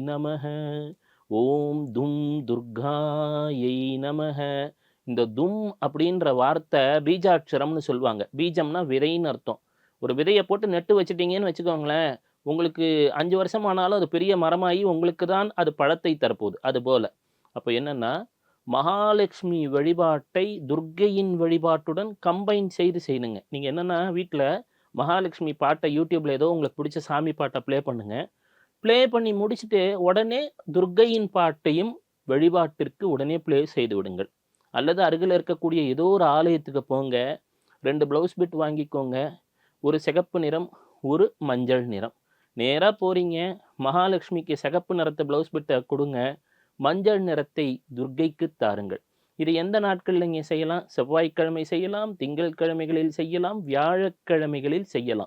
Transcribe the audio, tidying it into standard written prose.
நமஹ. ஓம் தும் துர்காயை நமஹ. இந்த தும் அப்படின்ற வார்த்தை பீஜாட்சரம்னு சொல்லுவாங்க. பீஜம்னா விதைன்னு அர்த்தம். ஒரு விதைய போட்டு நட்டு வச்சுட்டீங்கன்னு வச்சுக்கோங்களேன், உங்களுக்கு 5 வருஷம் ஆனாலும் அது பெரிய மரமாகி உங்களுக்கு தான் அது பழத்தை தரப்போகுது. அதுபோல. அப்ப என்னன்னா, மகாலட்சுமி வழிபாட்டை துர்க்கையின் வழிபாட்டுடன் கம்பைன் செய்து செய்யணுங்க. நீங்க என்னன்னா, வீட்ல மகாலட்சுமி பாட்ட YouTubeல ஏதோ உங்களுக்கு பிடிச்ச சாமி பாட்ட ப்ளே பண்ணுங்க. ப்ளே பண்ணி முடிச்சுட்டு, உடனே துர்க்கையின் பாட்டையும் வழிபாட்டிற்கு உடனே ப்ளே செய்து விடுங்கள். அல்லது அருகில இருக்கக்கூடிய ஏதோ ஒரு ஆலயத்துக்கு போங்க. 2 ப்ளவுஸ் பிட் வாங்கிக்கோங்க. ஒரு சிகப்பு நிறம், ஒரு மஞ்சள் நிறம். நேரா போறீங்க. மகாலட்சுமிக்கு சிகப்பு நிறத்த ப்ளவுஸ் பிட்ட குடுங்க. மஞ்சள் நிறத்தை துர்க்கைக்கு தாருங்கள். இது எந்த நாட்கள்ல நீங்க செய்யலாம்? செவ்வாய்க்கிழமை செய்யலாம், திங்கட்கிழமைகளில் செய்யலாம், வியாழக்கிழமைகளில் செய்யலாம்.